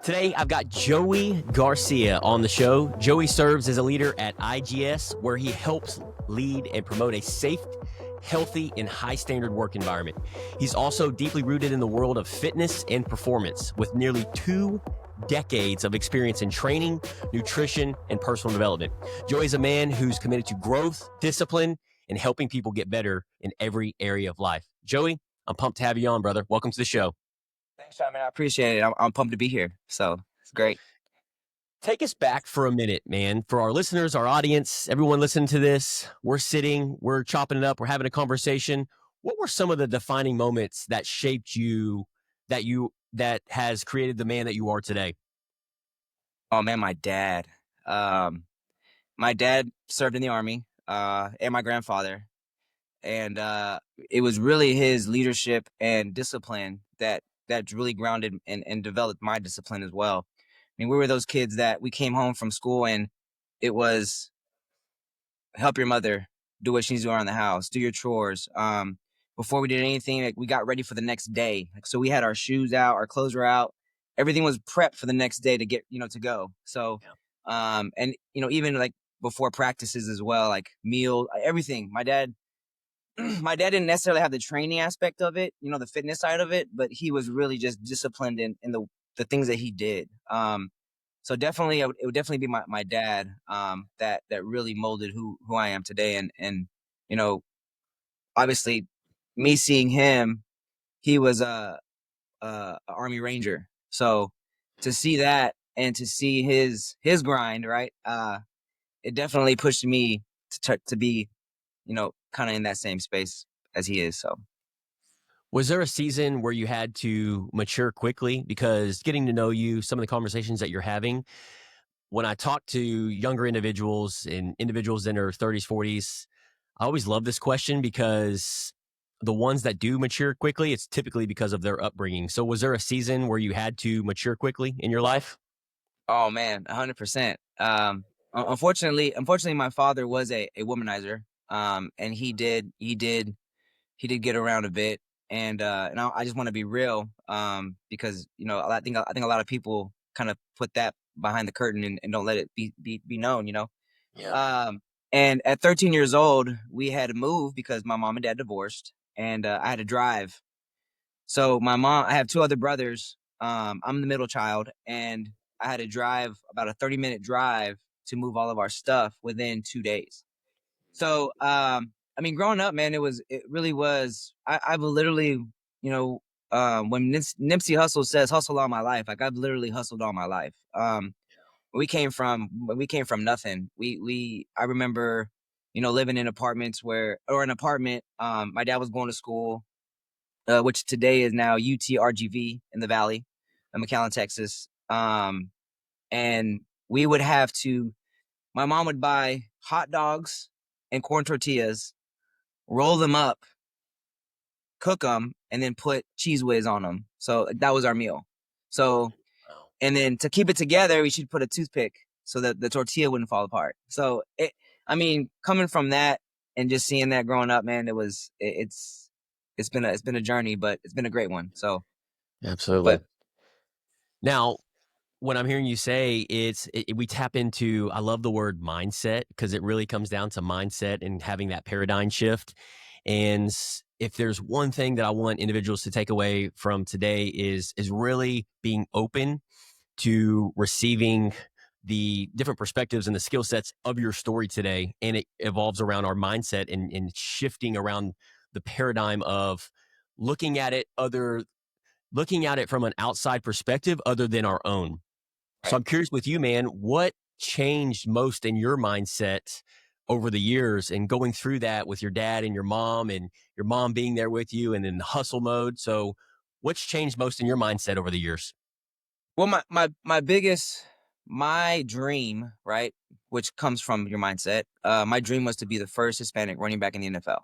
Today, I've got Joey Garcia on the show. Joey serves as a leader at IGS, where he helps lead and promote a safe, healthy, and high-standard work environment. He's also deeply rooted in the world of fitness and performance, with nearly 2 decades of experience in training, nutrition, and personal development. Joey's a man who's committed to growth, discipline, and helping people get better in every area of life. Joey, I'm pumped to have you on, brother. Welcome to the show. Thanks, Simon. I appreciate it. I'm pumped to be here. So it's great. Take us back for a minute, man. For our listeners, our audience, everyone listening to this, we're sitting, we're chopping it up, we're having a conversation. What were some of the defining moments that shaped you, that has created the man that you are today? Oh man, my dad. My dad served in the Army, and my grandfather. And it was really his leadership and discipline that really grounded and developed my discipline as well. I mean, we were those kids that we came home from school and it was help your mother do what she needs to do around the house, do your chores. Before we did anything, like, we got ready for the next day. Like, so we had our shoes out, our clothes were out, everything was prepped for the next day to get, to go. So, and even like before practices as well, like meal, everything. My dad didn't necessarily have the training aspect of it, the fitness side of it, but he was really just disciplined in the things that he did. So definitely, it would definitely be my dad, that really molded who I am today. And obviously, me seeing him, he was a Army Ranger. So to see that and to see his grind, right? It definitely pushed me to be, kind of in that same space as he is. So. Was there a season where you had to mature quickly? Because getting to know you, some of the conversations that you're having, when I talk to younger individuals and individuals in their 30s, 40s, I always love this question because the ones that do mature quickly, it's typically because of their upbringing. So was there a season where you had to mature quickly in your life? Oh man, 100%. Unfortunately, my father was a womanizer. And he did get around a bit. And I just want to be real. Because I think a lot of people kind of put that behind the curtain and don't let it be known. Yeah. Um, and at 13 years old, we had to move because my mom and dad divorced, and I had to drive. So I have two other brothers. I'm the middle child, and I had to drive about a 30-minute drive to move all of our stuff within 2 days. So, I mean, growing up, man, it really was. I've literally, when Nipsey Hussle says hustle all my life, like I've literally hustled all my life. When we came from nothing. I remember, living in apartments an apartment. My dad was going to school, which today is now UTRGV in the Valley, in McAllen, Texas. And we would have to. My mom would buy hot dogs and corn tortillas, roll them up, cook them, and then put Cheese Whiz on them. So that was our meal. So, Wow. and then to keep it together, we should put a toothpick so that the tortilla wouldn't fall apart. So coming from that and just seeing that growing up, man, it's been a journey, but it's been a great one. So, Absolutely. but Now, what I'm hearing you say we tap into, I love the word mindset because it really comes down to mindset and having that paradigm shift. And if there's one thing that I want individuals to take away from today is really being open to receiving the different perspectives and the skill sets of your story today. And it evolves around our mindset and shifting around the paradigm of looking at it from an outside perspective other than our own. So right. I'm curious with you, man, what changed most in your mindset over the years and going through that with your dad and your mom being there with you and in hustle mode? So what's changed most in your mindset over the years? Well, my dream, right, which comes from your mindset. My dream was to be the first Hispanic running back in the NFL.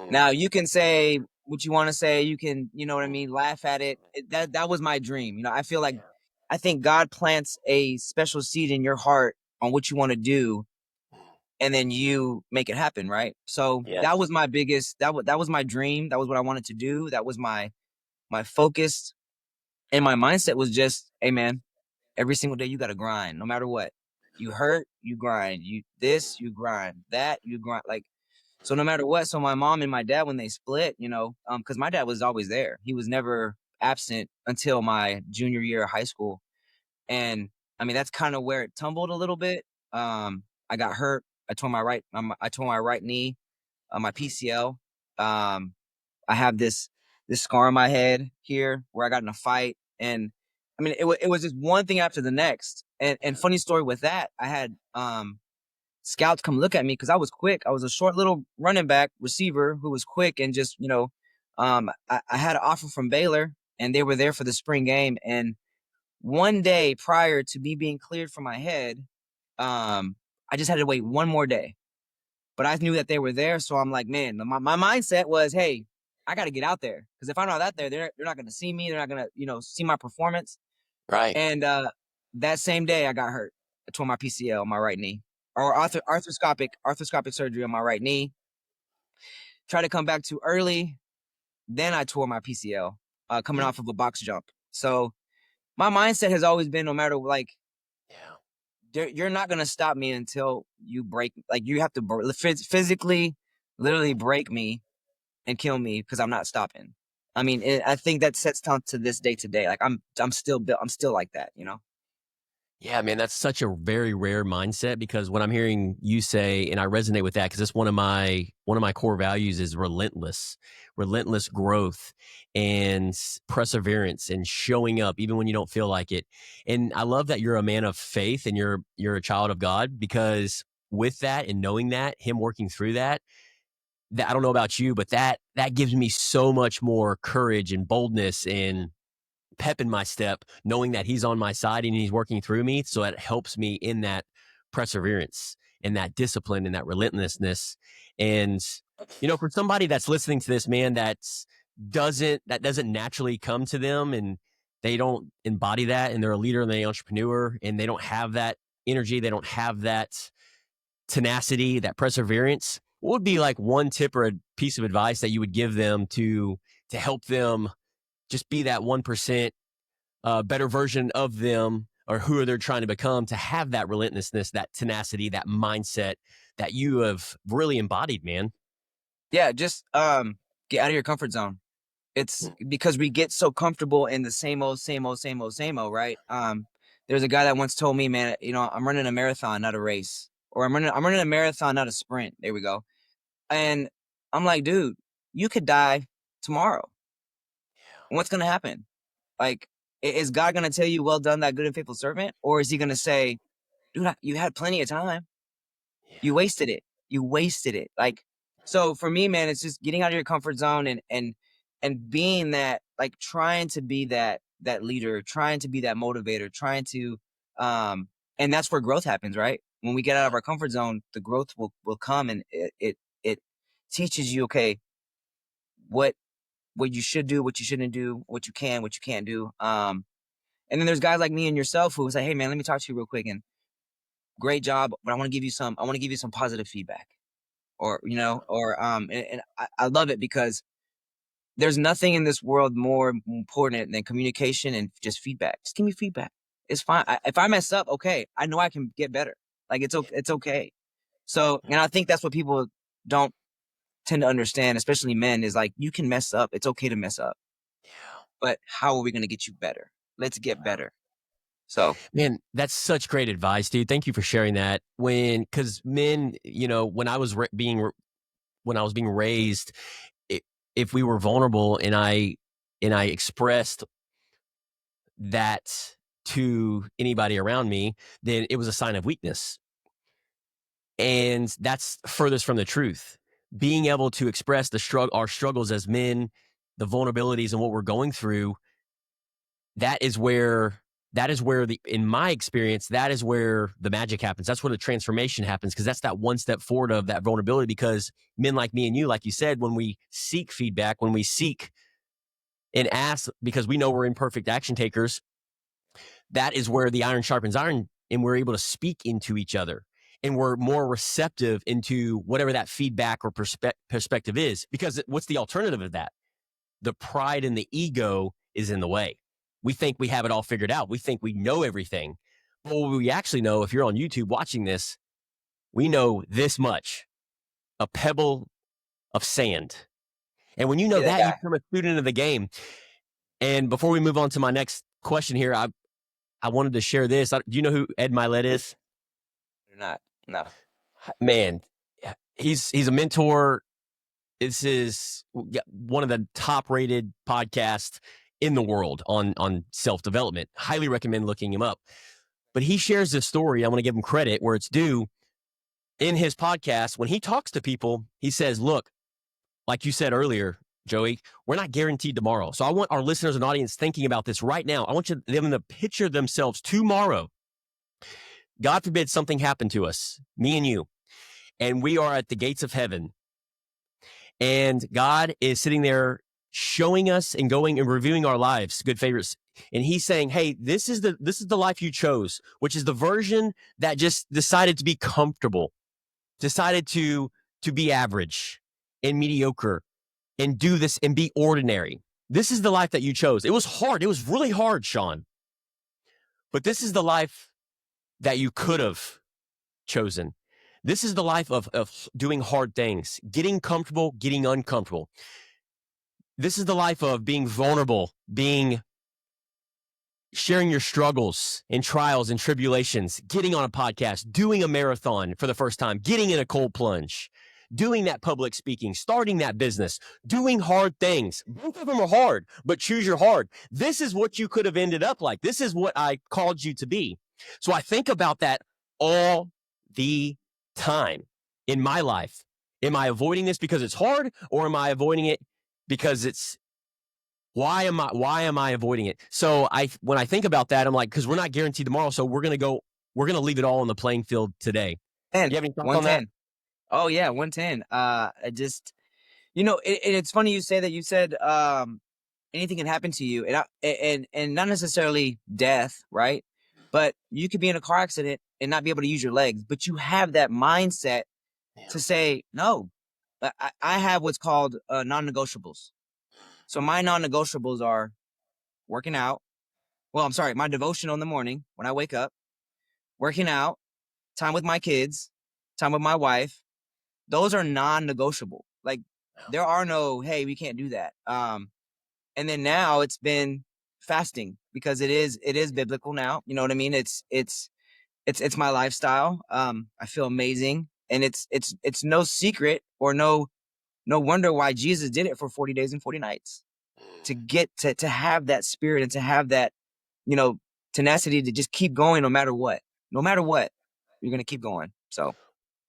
Now you can say what you want to say. You can, you know what I mean, laugh at it. That was my dream. I think God plants a special seed in your heart on what you want to do, and then you make it happen, right? So that was Yes. my biggest. That was my dream. That was what I wanted to do. That was my focus. And my mindset was just, hey man, every single day you got to grind, no matter what. You hurt, you grind. You this, you grind. That, you grind. Like so, no matter what. So my mom and my dad, when they split, because my dad was always there. He was never absent until my junior year of high school. And I mean, that's kind of where it tumbled a little bit. I got hurt. I tore my right knee, my PCL. Um, I have this scar on my head here where I got in a fight, and I mean, it was just one thing after the next. And funny story with that, I had scouts come look at me because I was quick. I was a short little running back receiver who was quick and just I had an offer from Baylor, and they were there for the spring game. And one day prior to me being cleared from my head, I just had to wait one more day. But I knew that they were there, so I'm like, man, my mindset was, hey, I got to get out there because if I'm not out there, they're not going to see me. They're not going to see my performance. Right. And that same day, I got hurt. I tore my PCL on my right knee, or arthroscopic surgery on my right knee. Tried to come back too early, then I tore my PCL coming Mm. off of a box jump. So my mindset has always been, no matter like Yeah. you're not gonna stop me until you break. Like you have to physically, literally break me and kill me because I'm not stopping. I mean, I think that sets down to this day today. Like I'm still built. I'm still like that. Yeah, man, that's such a very rare mindset because what I'm hearing you say, and I resonate with that because it's one of my core values is relentless growth and perseverance and showing up even when you don't feel like it. And I love that you're a man of faith and you're a child of God because with that and knowing that, him working through that I don't know about you, but that gives me so much more courage and boldness and pep in my step, knowing that he's on my side and he's working through me. So it helps me in that perseverance and that discipline and that relentlessness. And, for somebody that's listening to this, man, that doesn't naturally come to them and they don't embody that and they're a leader and they're an entrepreneur and they don't have that energy, they don't have that tenacity, that perseverance. What would be like one tip or a piece of advice that you would give them to help them just be that 1% better version of them or who they're trying to become to have that relentlessness, that tenacity, that mindset that you have really embodied, man. Yeah, just get out of your comfort zone. It's Mm. because we get so comfortable in the same old, right? There's a guy that once told me, man, I'm running a marathon, not a race, or I'm running a marathon, not a sprint. There we go. And I'm like, dude, you could die tomorrow. What's gonna happen? Like, is God gonna tell you, "Well done, that good and faithful servant," or is He gonna say, "Dude, you had plenty of time. You Yeah. wasted it. You wasted it." Like, so for me, man, it's just getting out of your comfort zone and being that, like, trying to be that leader, trying to be that motivator, trying to and that's where growth happens, right? When we get out Yeah. of our comfort zone, the growth will come, and it teaches you, okay, what what you should do, what you shouldn't do, what you can't do. And then there's guys like me and yourself who say, "Hey, man, let me talk to you real quick, and great job, but I want to give you some positive feedback." Or and I love it because there's nothing in this world more important than communication and just feedback. Just give me feedback. It's fine. If I mess up, okay, I know I can get better. Like it's okay. So, and I think that's what people don't tend to understand, especially men, is like, you can mess up. It's okay to mess up, Yeah. but how are we going to get you better? Let's get better. So Man, that's such great advice, dude. Thank you for sharing that. Because men, when I was when I was being raised, I if we were vulnerable and I expressed that to anybody around me, then it was a sign of weakness. And that's furthest from the truth. Being able to express our struggles as men, the vulnerabilities and what we're going through, that is where the in my experience, that is where the magic happens. That's where the transformation happens because that's that one step forward of that vulnerability. Because men like me and you, like you said, when we seek feedback, when we seek and ask, because we know we're imperfect action takers, that is where the iron sharpens iron and we're able to speak into each other and we're more receptive into whatever that feedback or perspective is because what's the alternative of that? The pride and the ego is in the way. We think we have it all figured out. We think we know everything. But what we actually know, if you're on YouTube watching this, we know this much, a pebble of sand. And when you know Be that that, you guy. become a student of the game. And before we move on to my next question here, I wanted to share this. Do you know who Ed Milet is? Or not. No. Man, he's a mentor. This is one of the top rated podcasts in the world on self development. Highly recommend looking him up. But he shares this story. I want to give him credit where it's due. In his podcast, when he talks to people, he says, look, like you said earlier, Joey, we're not guaranteed tomorrow. So I want our listeners and audience thinking about this right now. I want them to picture themselves tomorrow. God forbid something happened to us, me and you, and we are at the gates of heaven. And God is sitting there showing us and going and reviewing our lives, good favorites. And he's saying, hey, this is the life you chose, which is the version that just decided to be comfortable, decided to be average and mediocre and do this and be ordinary. This is the life that you chose. It was hard. It was really hard, Sean. But this is the life that you could have chosen. This is the life of doing hard things, getting comfortable, getting uncomfortable. This is the life of being vulnerable, sharing your struggles and trials and tribulations, getting on a podcast, doing a marathon for the first time, getting in a cold plunge, doing that public speaking, starting that business, doing hard things. Both of them are hard, but choose your hard. This is what you could have ended up like. This is what I called you to be. So I think about that all the time in my life. Am I avoiding this because it's hard, or am I avoiding it because it's why am I avoiding it? So when I think about that, I'm like, because we're not guaranteed tomorrow, so we're gonna leave it all on the playing field today. 10, You have any thoughts on that? 110. Oh yeah, 110. I just, it's funny you say that. You said anything can happen to you, and not necessarily death, right? But you could be in a car accident and not be able to use your legs, but you have that mindset to say no. I have what's called non-negotiables. So my non-negotiables are working out. Well, I'm sorry, my devotional in the morning when I wake up, working out, time with my kids, time with my wife. Those are non-negotiable. Like there are no, hey, we can't do that. And then now it's been fasting because it is biblical now. You know what I mean? It's my lifestyle. I feel amazing, and it's no secret or no wonder why Jesus did it for 40 days and 40 nights to get to have that spirit and to have that, you know, tenacity to just keep going no matter what. No matter what, you're gonna keep going. So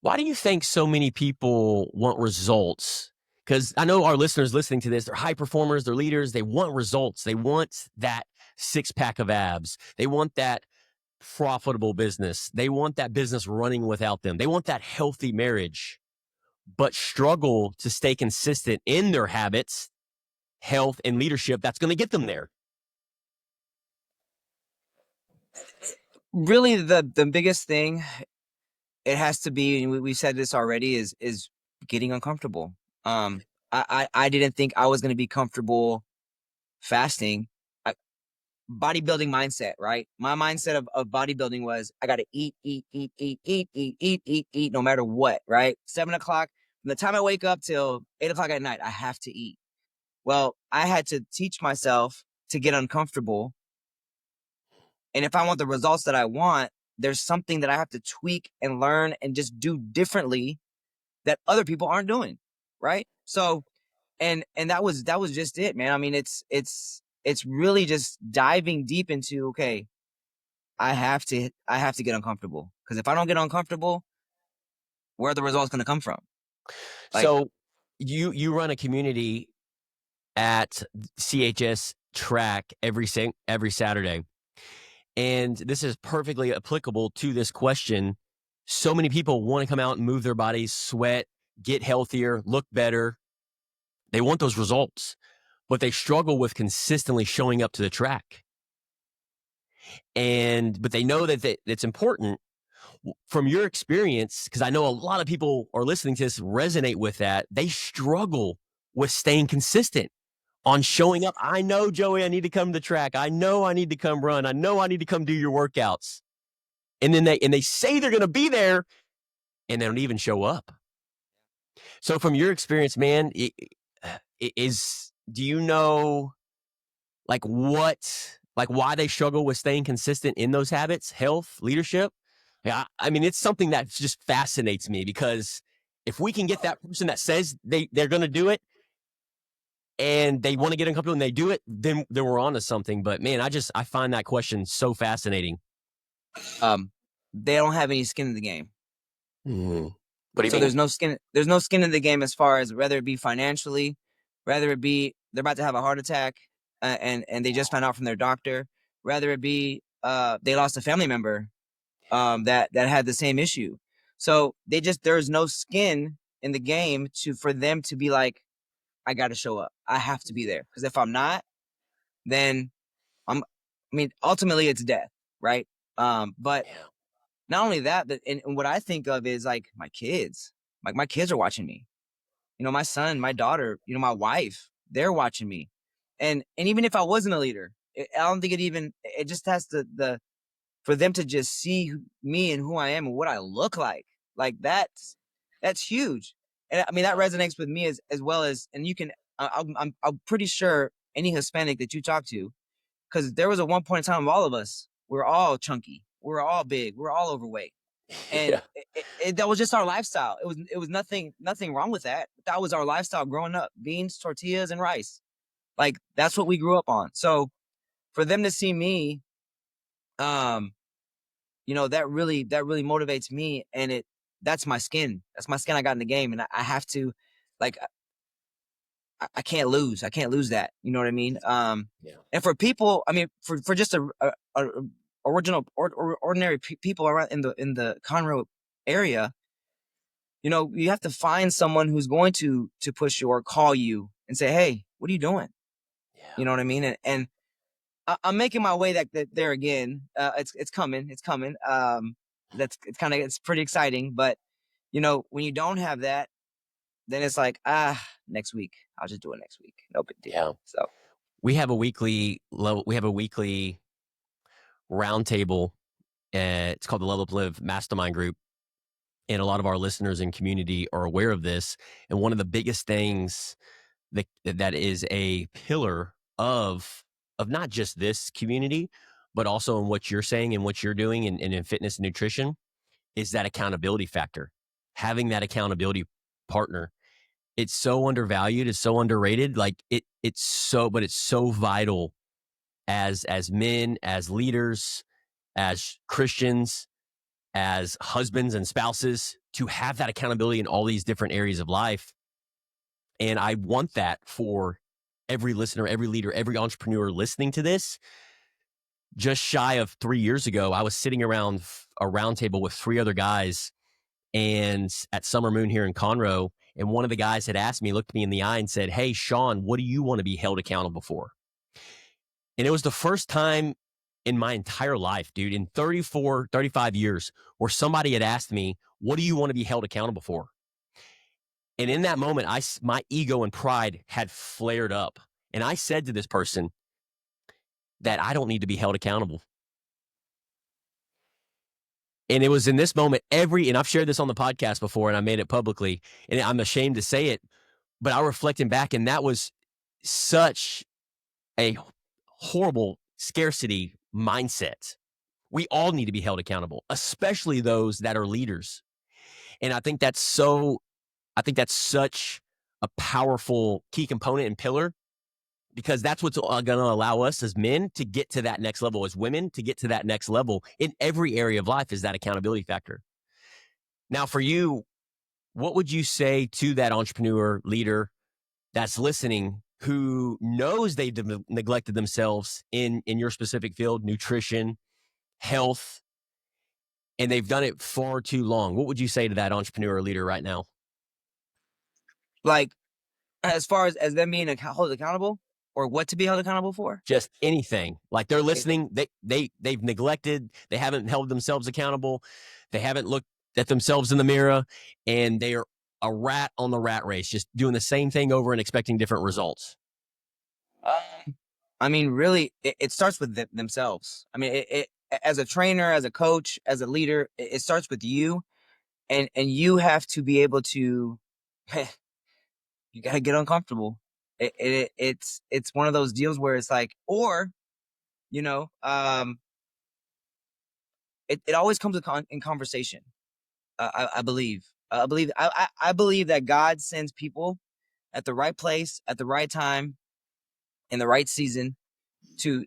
Why do you think so many people want results? Because I know our listeners listening to this, they're high performers, they're leaders, they want results. They want that six pack of abs. They want that profitable business. They want that business running without them. They want that healthy marriage, but struggle to stay consistent in their habits, health, and leadership that's going to get them there. really the biggest thing it has to be, and we said this already, is getting uncomfortable. I didn't think I was going to be comfortable fasting. Bodybuilding mindset, right? My mindset of bodybuilding was I got to eat, no matter what, right? 7 o'clock from the time I wake up till 8 o'clock at night, I have to eat. Well, I had to teach myself to get uncomfortable, and if I want the results that I want, there's something that I have to tweak and learn and just do differently that other people aren't doing, right? So, and that was just it, man. I mean, it's really just diving deep into, okay, I have to get uncomfortable, because if I don't get uncomfortable, where are the results going to come from? Like, So you run a community at CHS track every Saturday. And this is perfectly applicable to this question. So many people want to come out and move their bodies, sweat, get healthier, look better. They want those results, but they struggle with consistently showing up to the track. But they know that it's important. From your experience, because I know a lot of people are listening to this resonate with that, they struggle with staying consistent. on showing up. I know, Joey, I need to come to the track. I know I need to come run. I know I need to come do your workouts. And then they say they're going to be there and they don't even show up. So from your experience, man, do you know like why they struggle with staying consistent in those habits, health, leadership? Yeah, I mean, it's something that just fascinates me because if we can get that person that says they're going to do it and they want to get uncomfortable and they do it, then we're on to something. But man, I find that question so fascinating. They don't have any skin in the game. Mm. What do you So mean? there's no skin in the game as far as whether it be financially, whether it be they're about to have a heart attack, and they just found out from their doctor, whether it be they lost a family member that had the same issue. So there's no skin in the game for them to be like, I got to show up. I have to be there, because if I'm not, then I mean, ultimately it's death, right? But Yeah. not only that, but and what I think of is like my kids. Like my kids are watching me. My son, my daughter, my wife, they're watching me. And even if I wasn't a leader, I don't think it just has the for them to just see me and who I am and what I look like. Like that's huge. And I mean that resonates with me as well as, and you can I'm pretty sure any Hispanic that you talk to, because there was a one point in time of all of us, we're all chunky, we're all big, we're all overweight, and Yeah. that was just our lifestyle. It was nothing wrong with that. That was our lifestyle growing up: beans, tortillas, and rice. Like that's what we grew up on. So for them to see me, um, that really motivates me, and that's my skin. That's my skin I got in the game, and I have to, like, I can't lose. I can't lose that. You know what I mean? Yeah. And for people, I mean, for just a original ordinary people around in the Conroe area, you have to find someone who's going to push you or call you and say, "Hey, what are you doing?" Yeah. You know what I mean? And I'm making my way that there again. It's coming. It's coming. It's pretty exciting. But when you don't have that, then it's like, next week. I'll just do it next week. No big deal. Yeah. So We have a weekly roundtable. It's called the Level Up Live Mastermind Group, and a lot of our listeners and community are aware of this. And one of the biggest things that is a pillar of not just this community, but also in what you're saying and what you're doing and in fitness and nutrition is that accountability factor. Having that accountability partner. It's so undervalued. It's so underrated. Like but it's so vital as men, as leaders, as Christians, as husbands and spouses to have that accountability in all these different areas of life. And I want that for every listener, every leader, every entrepreneur listening to this. Just shy of 3 years ago, I was sitting around a round table with 3 other guys and at Summer Moon here in Conroe. And one of the guys had asked me, looked me in the eye and said, "Hey, Sean, what do you want to be held accountable for?" And it was the first time in my entire life, dude, in 34, 35 years, where somebody had asked me, "What do you want to be held accountable for?" And in that moment, my ego and pride had flared up. And I said to this person that I don't need to be held accountable. And it was in this moment, and I've shared this on the podcast before and I made it publicly, and I'm ashamed to say it, but I reflecting back, and that was such a horrible scarcity mindset. We all need to be held accountable, especially those that are leaders. And I think that's such a powerful key component and pillar, because that's what's going to allow us as men to get to that next level, as women to get to that next level in every area of life, is that accountability factor. Now, for you, what would you say to that entrepreneur leader that's listening who knows they've neglected themselves in your specific field, nutrition, health, and they've done it far too long? What would you say to that entrepreneur leader right now? like, as far as them being held accountable, or what to be held accountable for. Just anything. Like they're Okay. listening, they've neglected, they haven't held themselves accountable, they haven't looked at themselves in the mirror, and they are a rat on the rat race, just doing the same thing over and expecting different results. I mean, really, it starts with themselves. I mean, as a trainer, as a coach, as a leader, it starts with you, and you have to be able to. You got to get uncomfortable. It's one of those deals where it's like, or you know, it always comes in conversation. I believe. I believe that God sends people at the right place, at the right time, in the right season to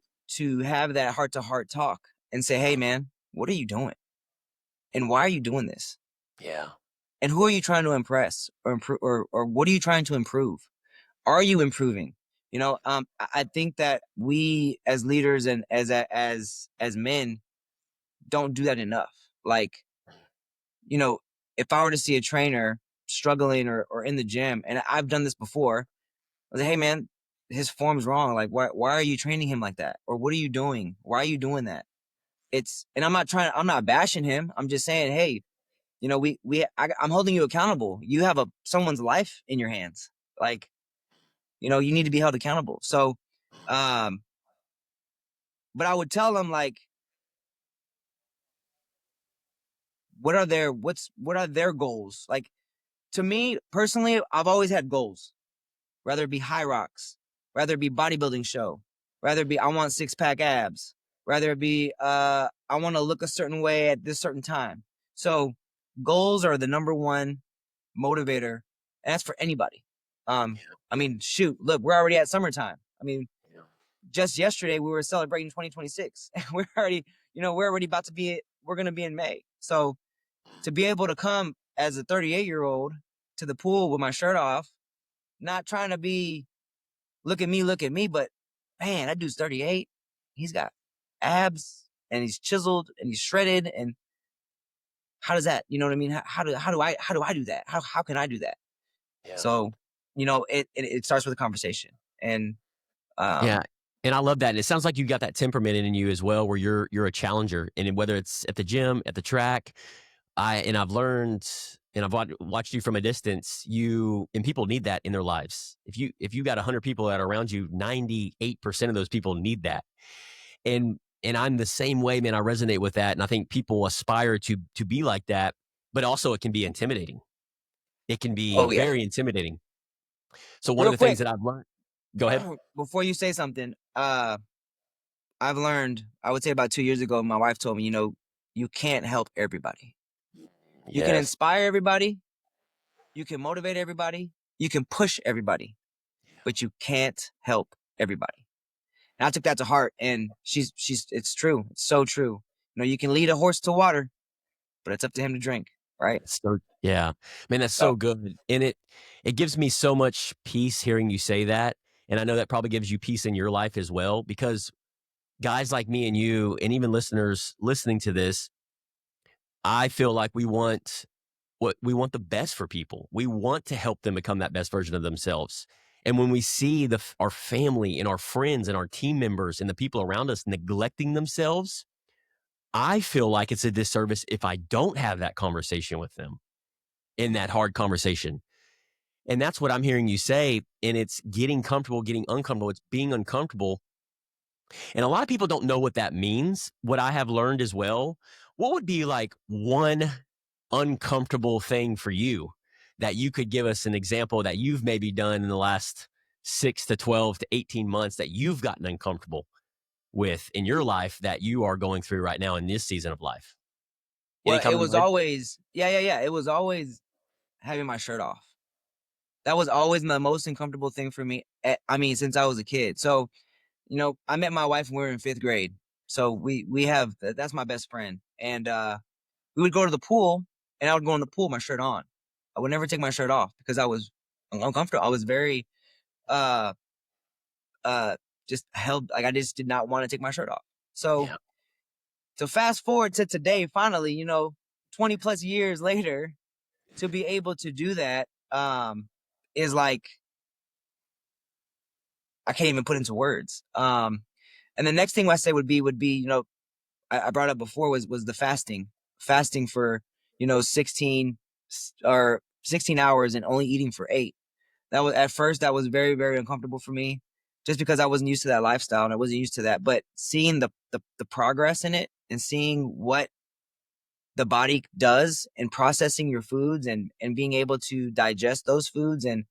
have that heart to heart talk and say, "Hey, man, what are you doing? And why are you doing this? Yeah. And who are you trying to impress or improve, or what are you trying to improve? Are you improving?" I think that we as leaders and as men don't do that enough. Like, you know, if I were to see a trainer struggling or in the gym, and I've done this before, I was like, "Hey, man, his form's wrong. Like, why are you training him like that? Or what are you doing? Why are you doing that?" And I'm not bashing him. I'm just saying, hey, I'm holding you accountable. You have someone's life in your hands. Like, you need to be held accountable. So, um, but I would tell them, like, what are their goals? Like, to me personally, I've always had goals. Rather it be high rocks, rather it be bodybuilding show, rather it be I want six pack abs, rather it be I want to look a certain way at this certain time. So goals are the number one motivator, and that's for anybody. I mean, shoot, look, we're already at summertime. I mean, Yeah. just yesterday we were celebrating 2026. We're already about to be. We're gonna be in May. So to be able to come as a 38-year-old to the pool with my shirt off, not trying to be look at me, but man, that dude's 38. He's got abs and he's chiseled and he's shredded. And how does that, you know what I mean? How do I do that? How can I do that? Yeah. So, it starts with a conversation. And Yeah, um, and I love that, and it sounds like you got that temperament in you as well, where you're a challenger, and whether it's at the gym, at the track, I've learned, and I've watched you from a distance. You and people need that in their lives. If you got 100 people that are around you, 98% of those people need that, and I'm the same way, man. I resonate with that, and I think people aspire to be like that, but also it can be intimidating. It can be oh yeah, very intimidating. So one of real the things quick, that I've learned. Go ahead. before you say something, I've learned, I would say about 2 years ago, my wife told me, you can't help everybody. You can Yes. inspire everybody, you can motivate everybody, you can push everybody, but you can't help everybody. And I took that to heart, and it's true. It's so true. You can lead a horse to water, but it's up to him to drink, right? So yeah. Man, that's so So, good, and it gives me so much peace hearing you say that, and I know that probably gives you peace in your life as well, because guys like me and you, and even listeners listening to this, I feel like we want the best for people. We want to help them become that best version of themselves, and when we see our family and our friends and our team members and the people around us neglecting themselves, I feel like it's a disservice if I don't have that conversation with them, in that hard conversation. And that's what I'm hearing you say. And it's getting comfortable, getting uncomfortable. It's being uncomfortable. And a lot of people don't know what that means. What I have learned as well, what would be like one uncomfortable thing for you that you could give us an example that you've maybe done in the last 6 to 12 to 18 months that you've gotten uncomfortable with in your life that you are going through right now in this season of life? Any well, it come to was mind? always, yeah. It was always having my shirt off. That was always the most uncomfortable thing for me. I mean, since I was a kid. So, I met my wife when we were in fifth grade. So we have that's my best friend, and we would go to the pool, and I would go in the pool with my shirt on. I would never take my shirt off because I was uncomfortable. I was very uh uh just held, like I just did not want to take my shirt off. So Yeah. to fast forward to today, finally, 20 plus years later, to be able to do that is like I can't even put into words. And the next thing I say would be, I brought up before was the fasting for 16 hours and only eating for 8. That was at first that was very very uncomfortable for me just because I wasn't used to that lifestyle and I wasn't used to that. But seeing the progress in it and seeing what the body does and processing your foods and being able to digest those foods and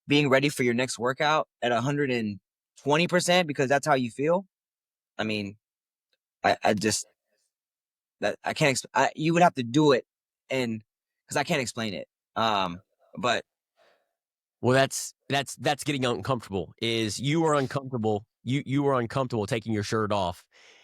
being ready for your next workout at 120% because that's how you feel. I mean, I just that I can't. You would have to do it, and because I can't explain it. But Well, that's getting uncomfortable. Is you were uncomfortable. You were uncomfortable taking your shirt off,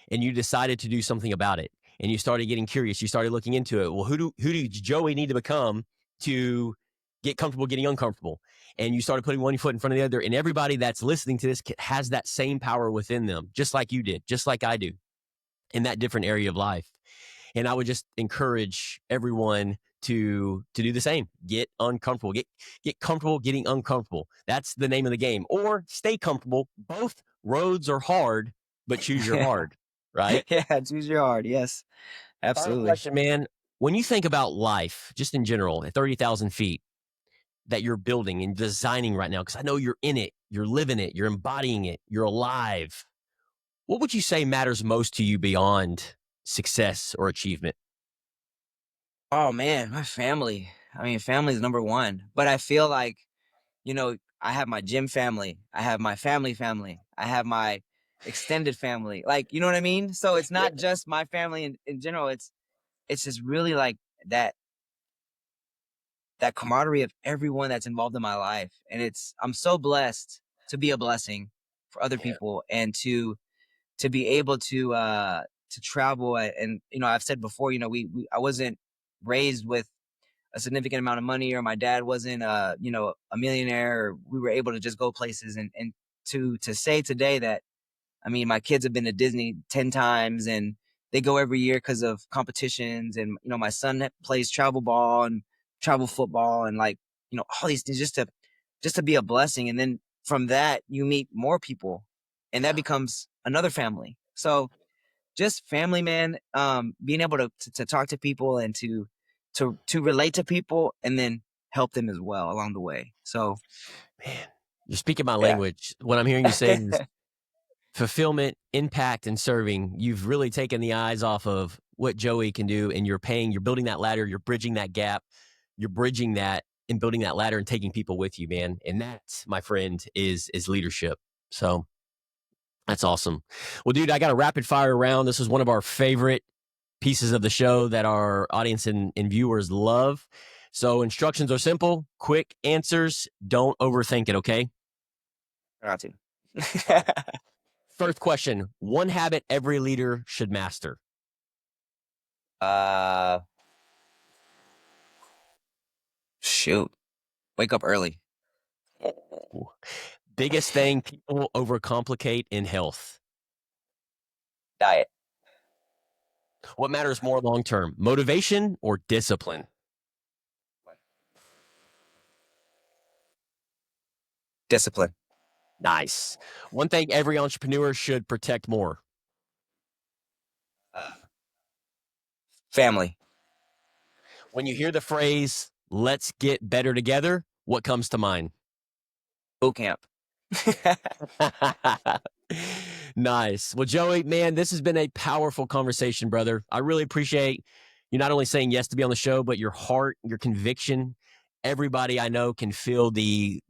and you decided to do something about it. And you started getting curious. You started looking into it. Well, who do Joey need to become to get comfortable getting uncomfortable? And you started putting one foot in front of the other. And everybody that's listening to this has that same power within them, just like you did, just like I do, in that different area of life. And I would just encourage everyone to do the same. Get uncomfortable. Get comfortable getting uncomfortable. That's the name of the game. Or stay comfortable. Both roads are hard, but choose your yeah, hard, right? yeah, choose your hard. Yes, Final absolutely. question, man. When you think about life, just in general, at 30,000 feet that you're building and designing right now, because I know you're in it, you're living it, you're embodying it, you're alive. What would you say matters most to you beyond success or achievement? Oh man, my family. I mean, family is number one. But I feel like, I have my gym family, I have my family, I have my extended family. Like, you know what I mean? So it's not just my family in general. It's just really like that that camaraderie of everyone that's involved in my life. And I'm so blessed to be a blessing for other people and to be able to travel and I've said before, I wasn't raised with a significant amount of money or my dad wasn't a millionaire or we were able to just go places and to say today that I mean my kids have been to Disney 10 times and they go every year because of competitions and my son plays travel ball and travel football and like all these things just to be a blessing and then from that you meet more people and that becomes another family. So just family, man. Being able to talk to people and to relate to people and then help them as well along the way. So Man, you're speaking my yeah. language. What I'm hearing you say is fulfillment, impact, and serving. You've really taken the eyes off of what Joey can do, and you're building that ladder, you're bridging that gap, you're bridging that and building that ladder and taking people with you, man. And that, my friend, is leadership. So that's awesome. Well, dude, I got a rapid fire round. This is one of our favorite pieces of the show that our audience and viewers love. So instructions are simple, quick answers. Don't overthink it, okay? Not to. All right. First question, one habit every leader should master. uh Shoot. Wake up early. Ooh. Biggest thing people overcomplicate in health. Diet. What matters more long term, motivation or discipline? Discipline. Nice. One thing every entrepreneur should protect more. Uh, Family. When you hear the phrase, let's get better together, what comes to mind? Boot camp. Nice. Well, Joey, man, this has been a powerful conversation, brother. I really appreciate you not only saying yes to be on the show, but your heart, your conviction. Everybody I know can feel the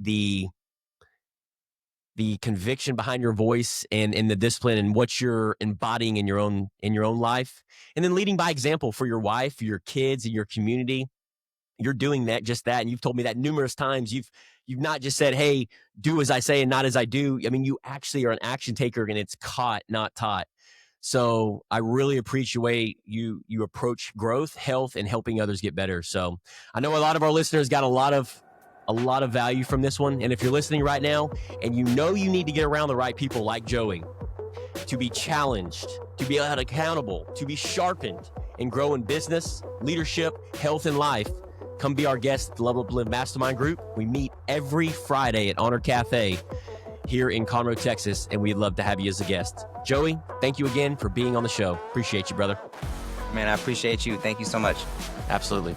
conviction behind your voice and the discipline and what you're embodying in your own life. And then leading by example for your wife, your kids, and your community. You're doing that, just that. And you've told me that numerous times. You've not just said, hey, do as I say and not as I do. I mean, you actually are an action taker and it's caught, not taught. So I really appreciate you approach growth, health, and helping others get better. So I know a lot of our listeners got a lot of value from this one. And if you're listening right now and you know you need to get around the right people like Joey to be challenged, to be held accountable, to be sharpened and grow in business, leadership, health, and life, come be our guest at the Level Up Live Mastermind Group. We meet every Friday at Honor Cafe here in Conroe, Texas, and we'd love to have you as a guest. Joey, thank you again for being on the show. Appreciate you, brother. Man, I appreciate you. Thank you so much. Absolutely.